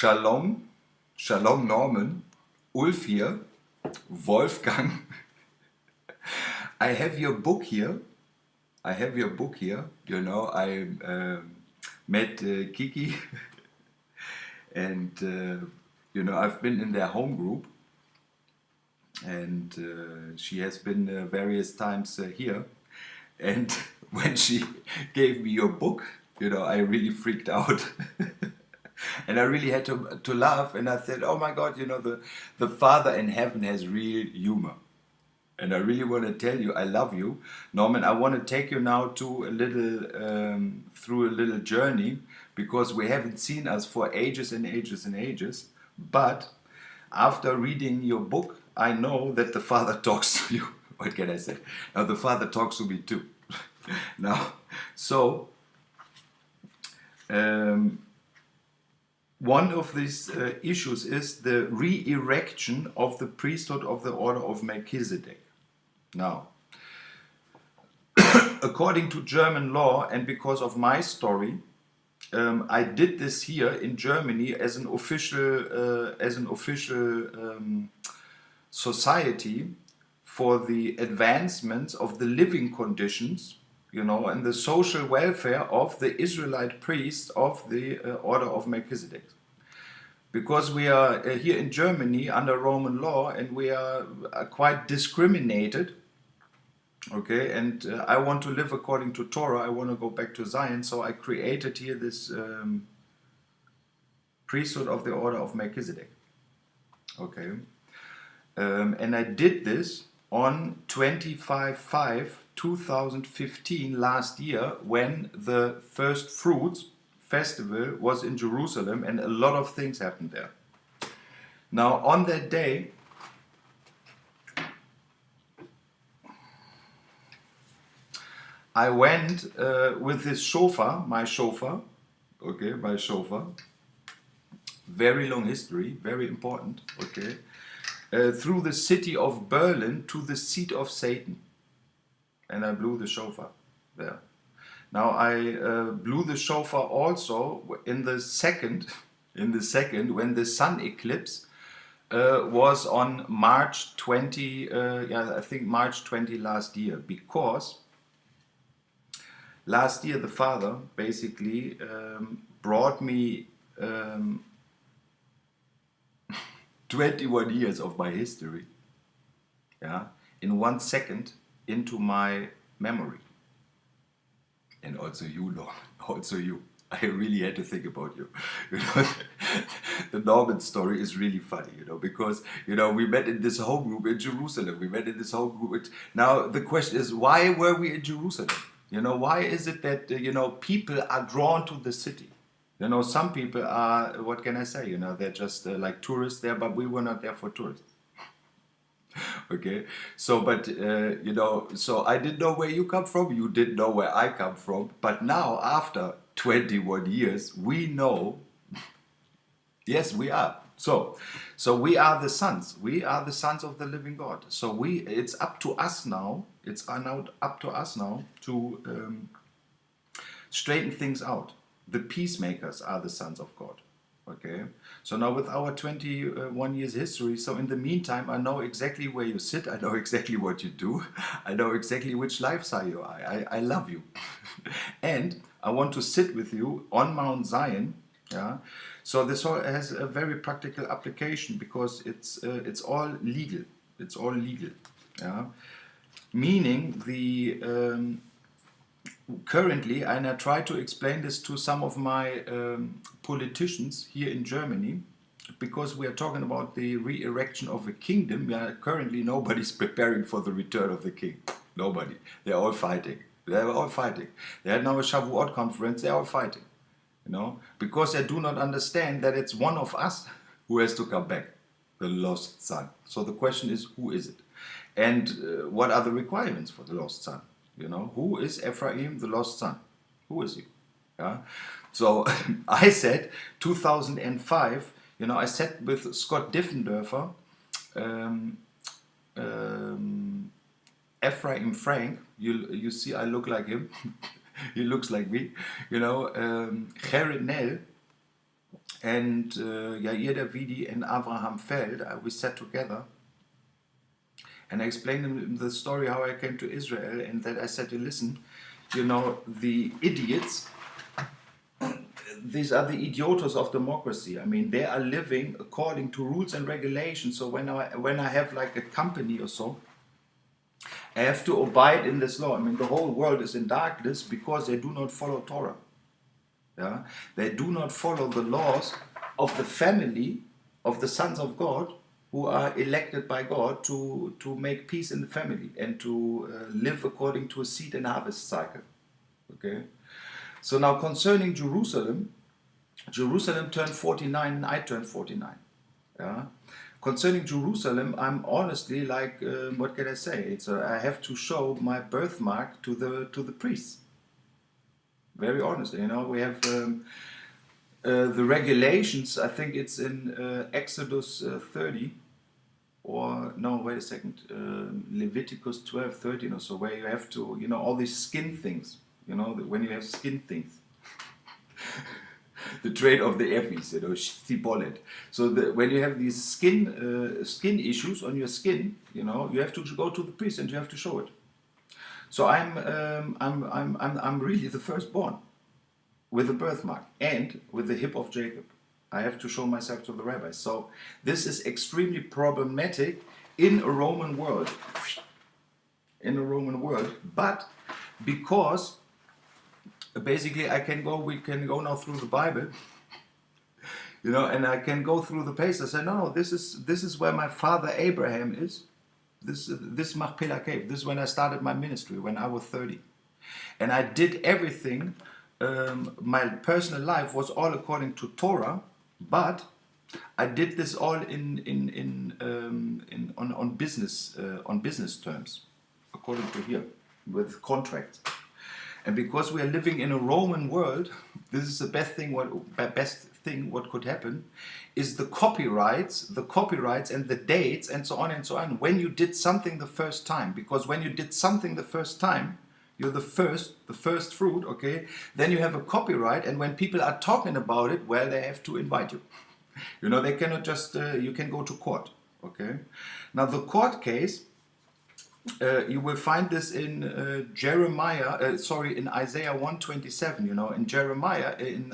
Shalom, Shalom Norman, Ulf here, Wolfgang. I have your book here. I have your book here. You know, I met Kiki, and you know, I've been in their home group, and she has been various times here. And when she gave me your book, you know, I really freaked out. And I really had to laugh, and I said, oh my God, you know, the Father in heaven has real humor. And I really want to tell you, I love you. Norman, I want to take you now to a little, through a little journey, because we haven't seen us for ages and ages and ages. But after reading your book, I know that the Father talks to you. What can I say? Now, the Father talks to me too. Now, so, one of these issues is the re-erection of the priesthood of the order of Melchizedek. Now, according to German law, and because of my story, I did this here in Germany as an official society for the advancement of the living conditions, you know, and the social welfare of the Israelite priests of the order of Melchizedek. Because we are here in Germany under Roman law, and we are quite discriminated, okay, and I want to live according to Torah, I want to go back to Zion, so I created here this priesthood of the order of Melchizedek, okay, and I did this on 25/5/2015 last year, when the first fruits festival was in Jerusalem, and a lot of things happened there. Now, on that day, I went with this shofar, my shofar, okay, my shofar, very long history, very important, okay, through the city of Berlin to the seat of Satan, and I blew the shofar there. Now, I blew the shofar also in the second, when the sun eclipse was on March 20, I think March 20 last year, because last year the Father basically brought me 21 years of my history, yeah, in 1 second into my memory. And also you, Norman, also you. I really had to think about you. You know, the Norman story is really funny, you know, because, you know, we met in this home group in Jerusalem. We met in this home group. Now, the question is, why were we in Jerusalem? You know, why is it that, you know, people are drawn to the city? You know, some people are, what can I say, you know, they're just like tourists there, but we were not there for tourists. Okay, so but you know, so I didn't know where you come from, you didn't know where I come from, but now after 21 years we know. Yes, we are. So we are the sons, of the living God. So it's up to us now, now up to us now to straighten things out. The peacemakers are the sons of God. Okay, so now with our 21 years history, so in the meantime, I know exactly where you sit, I know exactly what you do, I know exactly which lifestyle you are. I love you. And I want to sit with you on Mount Zion. Yeah, so this all has a very practical application, because it's all legal. It's all legal. Yeah, meaning the currently, and I try to explain this to some of my politicians here in Germany, because we are talking about the re-erection of a kingdom. Yeah, currently nobody's preparing for the return of the king. Nobody. They're all fighting. They're all fighting. They had now a Shavuot conference. They're all fighting. You know, because they do not understand that it's one of us who has to come back, the lost son. So the question is, who is it? And what are the requirements for the lost son? You know, who is Ephraim, the lost son? Who is he? Yeah. So I said 2005, you know, I sat with Scott Diffendorfer, Ephraim Frank, you see I look like him, he looks like me, you know, Gerrit Nell, And Yair Davidi and Avraham Feld, we sat together and I explained him the story how I came to Israel, and that I said, listen, you know, the idiots, these are the idiotos of democracy. I mean, they are living according to rules and regulations. So when I have like a company or so, I have to abide in this law. I mean, the whole world is in darkness because they do not follow Torah. Yeah? They do not follow the laws of the family of the sons of God who are elected by God to make peace in the family and to live according to a seed and harvest cycle. Okay? So now concerning Jerusalem, Jerusalem turned 49 and I turned 49. Yeah? Concerning Jerusalem, I'm honestly like, what can I say? I have to show my birthmark to the priests. Very honest, you know. We have the regulations. I think it's in Exodus 30, or no, wait a second, Leviticus 12, 13 or so, where you have to, you know, all these skin things. You know, when you have skin things. The trade of the Ephes, you know, Stipolet. So when you have these skin issues on your skin, you know, you have to go to the priest and you have to show it. So I'm really the firstborn with the birthmark and with the hip of Jacob. I have to show myself to the rabbis. So this is extremely problematic in a Roman world. In a Roman world, but because basically we can go now through the Bible, you know, and I can go through the pace. I say, no, this is where my father Abraham is. This Machpelah cave. This is when I started my ministry, when I was 30. And I did everything. My personal life was all according to Torah, but I did this all on business terms, according to here, with contracts. And because we are living in a Roman world, this is the best thing what could happen is the copyrights and the dates and so on when you did something the first time. Because when you did something the first time, you're the first fruit, okay? Then you have a copyright, and when people are talking about it, well, they have to invite you. You know, they cannot just, you can go to court, okay? Now the court case, you will find this in in Isaiah 127. You know, in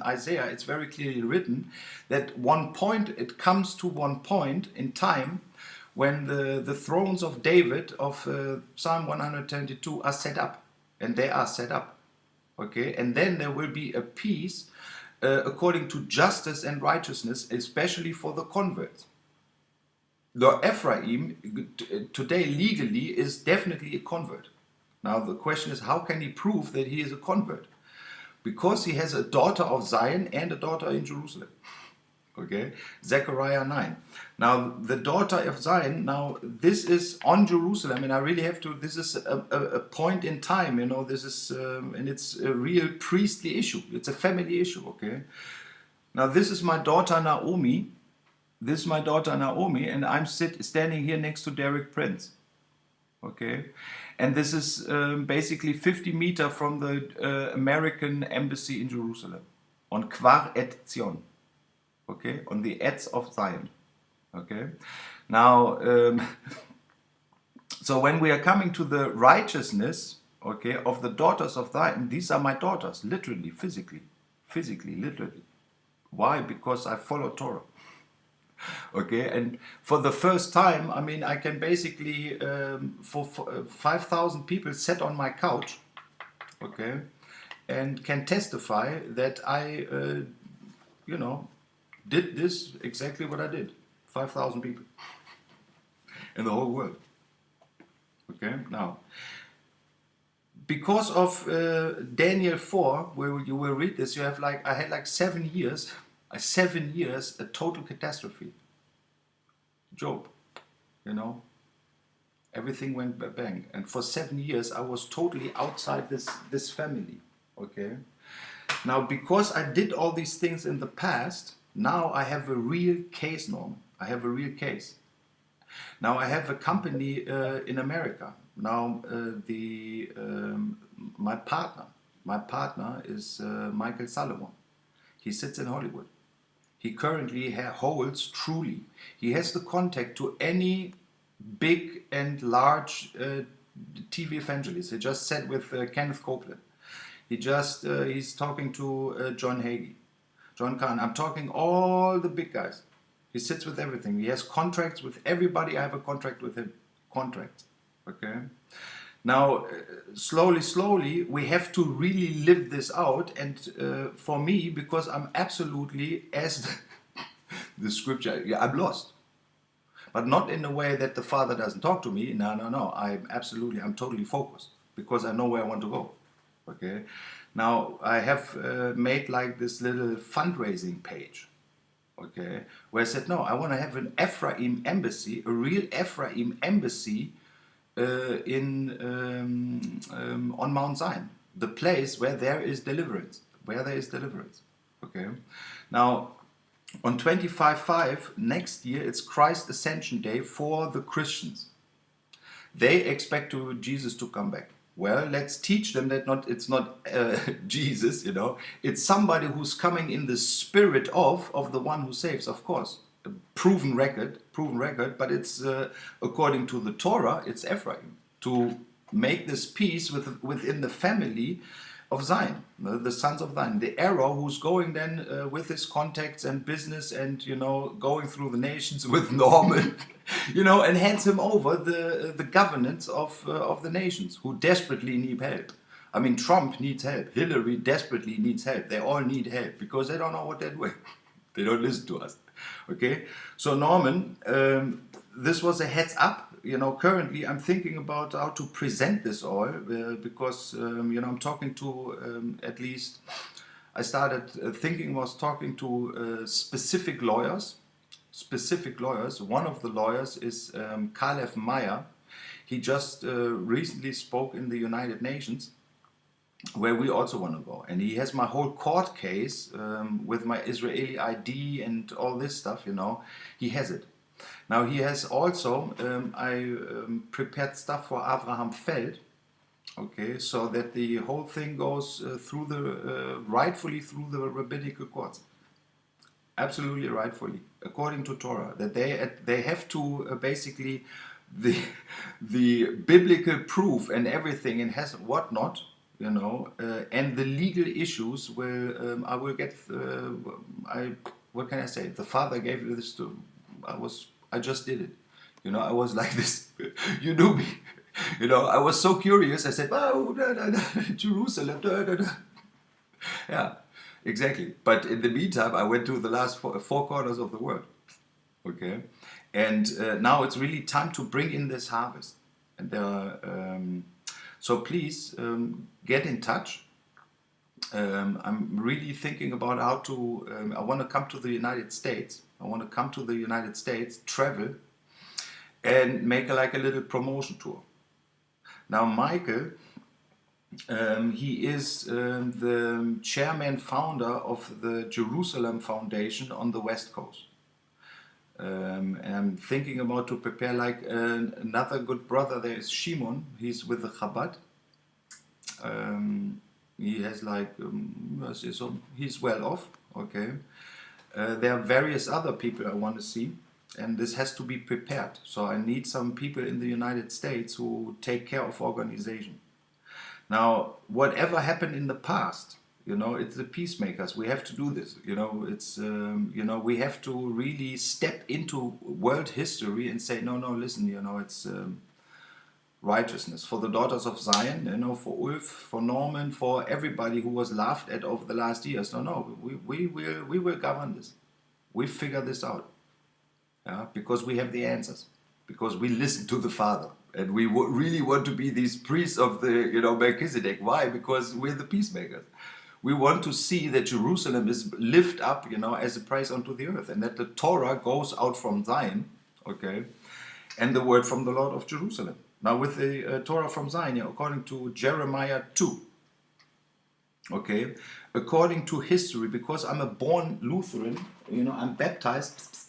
Isaiah, it's very clearly written that it comes to one point in time when the thrones of David of Psalm 122 are set up, and they are set up, okay, and then there will be a peace according to justice and righteousness, especially for the converts. The Ephraim today legally is definitely a convert. Now the question is, how can he prove that he is a convert? Because he has a daughter of Zion and a daughter in Jerusalem. Okay, Zechariah 9. Now the daughter of Zion, now this is on Jerusalem, and I really have to, this is a point in time, you know, this is, and it's a real priestly issue. It's a family issue, okay? Now this is my daughter Naomi. This is my daughter Naomi, and I'm standing here next to Derek Prince. Okay, and this is basically 50 meters from the American embassy in Jerusalem, on Kvar et Zion. Okay, on the edge of Zion. Okay, now, so when we are coming to the righteousness, okay, of the daughters of Zion, these are my daughters, literally, physically, literally. Why? Because I follow Torah. Okay, and for the first time, I mean, I can basically, for 5,000 people sat on my couch, okay, and can testify that I, you know, did this exactly what I did. 5,000 people in the whole world. Okay, now, because of Daniel 4, where you will read this, you have I had like 7 years. 7 years, a total catastrophe. Job, you know, everything went bang, and for 7 years I was totally outside this family. Okay, now because I did all these things in the past, now I have a real case, Norman. I have a real case. Now I have a company in America. Now my partner is Michael Salomon. He sits in Hollywood. he currently holds truly. He has the contact to any big and large TV evangelist. He just sat with Kenneth Copeland. He's talking to John Hagee, John Kahn. I'm talking all the big guys. He sits with everything. He has contracts with everybody. I have a contract with him. Contracts. Okay. Now, slowly, we have to really live this out. And for me, because I'm absolutely, as the scripture, yeah, I'm lost. But not in a way that the Father doesn't talk to me. No. I'm totally focused because I know where I want to go. Okay. Now, I have made like this little fundraising page. Okay. Where I said, no, I want to have an Ephraim embassy, a real Ephraim embassy on Mount Zion, the place where there is deliverance. Okay. Now, on 25/5 next year, it's Christ Ascension Day for the Christians. They expect Jesus to come back. Well, let's teach them that it's not Jesus, it's somebody who's coming in the spirit of the one who saves, of course. A proven record, but it's according to the Torah, it's Ephraim, to make this peace within the family of Zion, the sons of Zion, the arrow who's going then with his contacts and business and going through the nations with Norman, and hands him over the governance of the nations who desperately need help. I mean, Trump needs help. Hillary desperately needs help. They all need help because they don't know what they're doing. They don't listen to us. Okay, so Norman, this was a heads up. Currently I'm thinking about how to present this all because I'm talking to at least I started talking to specific lawyers. One of the lawyers is Caleb Meyer. He just recently spoke in the United Nations, where we also want to go, and he has my whole court case with my Israeli ID and all this stuff. He has it. Now he has also, I prepared stuff for Abraham Feld, okay, so that the whole thing goes rightfully through the rabbinical courts. Absolutely rightfully, according to Torah, that they have to basically the biblical proof and everything and has whatnot, and the legal issues will I will get. What can I say? The Father gave this to. I just did it. I was like this. You knew me. I was so curious. I said, "Oh, Jerusalem." Yeah, exactly. But in the meantime, I went to the last four corners of the world. Okay, and now it's really time to bring in this harvest. And so please get in touch. I'm really thinking about how to. I want to come to the United States. Travel, and make like a little promotion tour. Now, Michael, he is the chairman founder of the Jerusalem Foundation on the West Coast. And I'm thinking about to prepare like another good brother. There is Shimon. He's with the Chabad. He has like he's well off. Okay. There are various other people I want to see, and this has to be prepared. So I need some people in the United States who take care of organization. Now, whatever happened in the past, it's the peacemakers. We have to do this. It's we have to really step into world history and say, no, listen. It's righteousness for the daughters of Zion. For Ulf, for Norman, for everybody who was laughed at over the last years. No, we will govern this. We figure this out. Yeah, because we have the answers. Because we listen to the Father. And we really want to be these priests of the, Melchizedek. Why? Because we're the peacemakers. We want to see that Jerusalem is lifted up, as a praise unto the earth. And that the Torah goes out from Zion, okay, and the word from the Lord of Jerusalem. Now with the Torah from Zion, according to Jeremiah 2, okay, according to history, because I'm a born Lutheran, I'm baptized,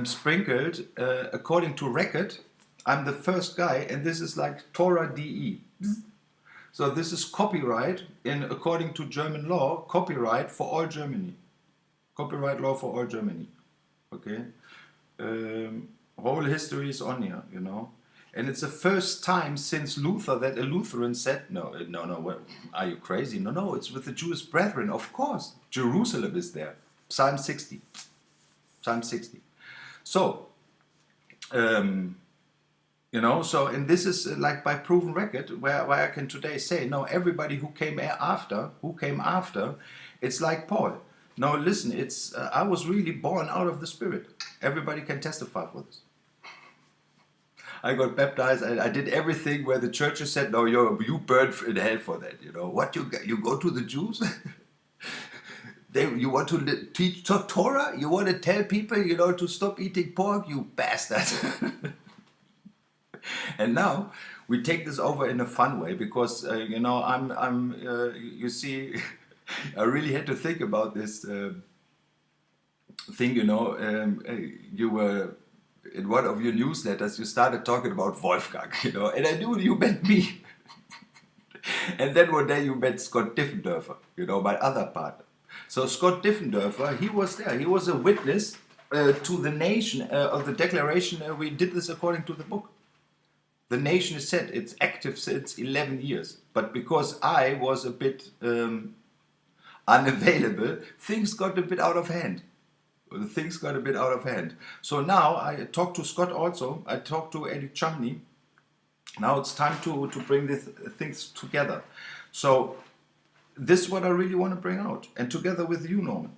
sprinkled, according to record, I'm the first guy, and this is like Torah DE. So this is copyright, according to German law, copyright for all Germany. Copyright law for all Germany. Okay. Whole history is on here, you know. And it's the first time since Luther that a Lutheran said, no, are you crazy? No, it's with the Jewish brethren, of course. Jerusalem is there. Psalm 60. Psalm 60. So, you know, so, and this is like by proven record, where I can today say, no, everybody who came after, it's like Paul. No, listen, it's I was really born out of the Spirit. Everybody can testify for this. I got baptized. I did everything where the churches said, "No, you burn in hell for that." You know what? You go to the Jews. You want to teach Torah? You want to tell people, you know, to stop eating pork? You bastard! And now we take this over in a fun way because you know you see, I really had to think about this thing. You know, you were. In one of your newsletters, you started talking about Wolfgang, you know, and I knew you meant me. And then one day you met Scott Diffendorfer, you know, my other partner. So Scott Diffendorfer, he was there. He was a witness to the nation of the declaration. We did this according to the book. The nation is set. It's active since 11 years. But because I was a bit unavailable, things got a bit out of hand. Things got a bit out of hand. So now I talked to Scott also. I talked to Eddie Chumney. Now it's time to bring these things together. So this is what I really want to bring out. And together with you, Norman.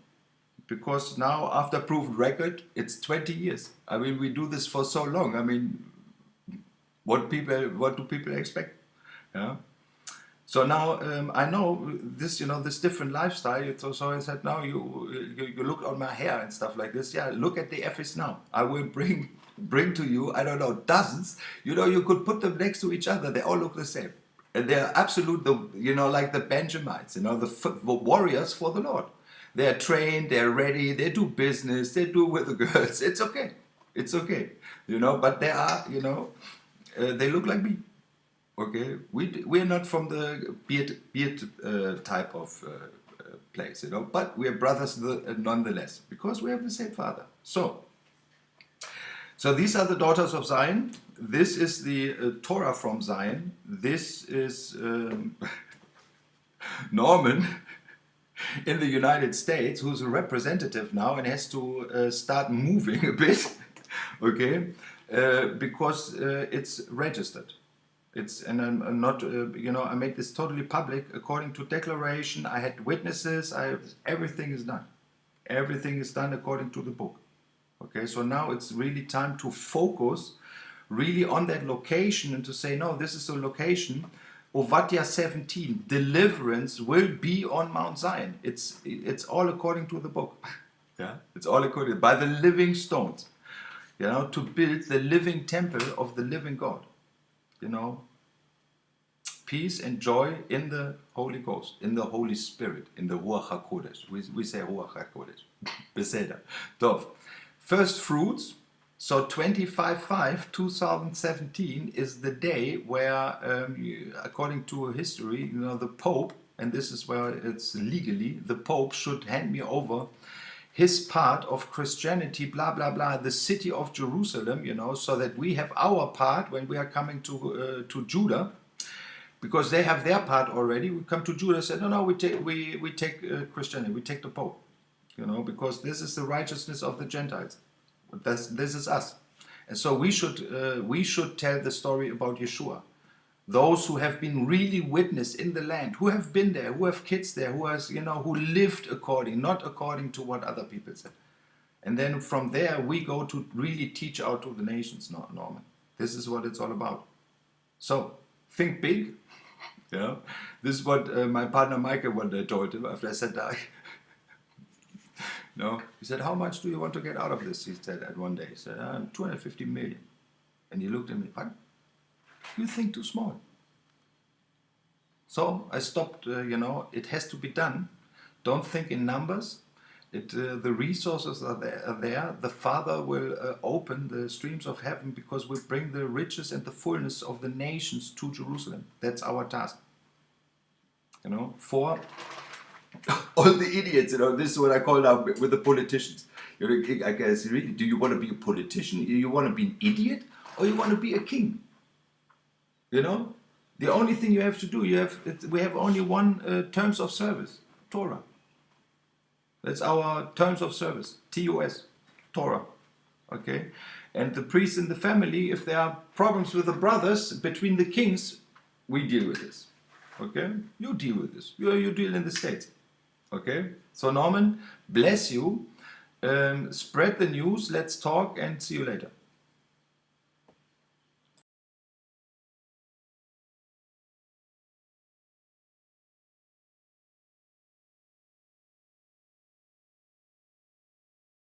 Because now, after proven record, it's 20 years. I mean, we do this for so long. I mean, what do people expect? Yeah. So now I know this, you know, this different lifestyle. So I said, now you look on my hair and stuff like this. Yeah, look at the Effis now. I will bring to you, I don't know, dozens. You know, you could put them next to each other. They all look the same. And they're absolute, you know, like the Benjamites, you know, the warriors for the Lord. They're trained, they're ready, they do business, they do with the girls. It's okay. It's okay. You know, but they are, you know, they look like me. Okay, we're not from the beard type of place, you know, but we're brothers nonetheless because we have the same father. So these are the daughters of Zion. This is the Torah from Zion. This is Norman in the United States, who's a representative now and has to start moving a bit, okay, because it's registered. And I'm not, you know, I made this totally public according to declaration. I had witnesses. Everything is done. Everything is done according to the book. Okay, so now it's really time to focus really on that location and to say, no, this is the location. Obadiah 17, deliverance will be on Mount Zion. It's all according to the book. Yeah, it's all according by the living stones. You know, to build the living temple of the living God. You know, peace and joy in the Holy Ghost, in the Holy Spirit, in the Ruach HaKodesh. We say Ruach HaKodesh. Beseder. Dov. First fruits. So 25/5, 2017 is the day where, according to history, you know, the Pope, and this is where it's legally, the Pope should hand me over his part of Christianity, blah, blah, blah, the city of Jerusalem, you know, so that we have our part when we are coming to Judah, because they have their part already. We come to Judah and say, no, we take Christianity, we take the Pope, you know, because this is the righteousness of the Gentiles. This is us. And so we should tell the story about Yeshua. Those who have been really witness in the land, who have been there, who have kids there, who lived not according to what other people said. And then from there we go to really teach out to the nations, Norman. This is what it's all about. So think big. You know, this is what my partner Michael one day told him after I said that. No, he said, how much do you want to get out of this? He said at one day, he said, 250 million. And he looked at me, what? You think too small. So I stopped, you know, it has to be done. Don't think in numbers. The resources are there. The Father will open the streams of heaven because we bring the riches and the fullness of the nations to Jerusalem. That's our task. You know, for All the idiots, this is what I call now with the politicians. I guess, really, do you want to be a politician? Do you want to be an idiot? Or you want to be a king? The only thing you have to do, we have only one terms of service, Torah. That's our terms of service, TOS, Torah. Okay? And the priests in the family, if there are problems with the brothers between the kings, we deal with this. Okay? You deal with this. You deal in the States. Okay? So Norman, bless you. Spread the news. Let's talk and see you later.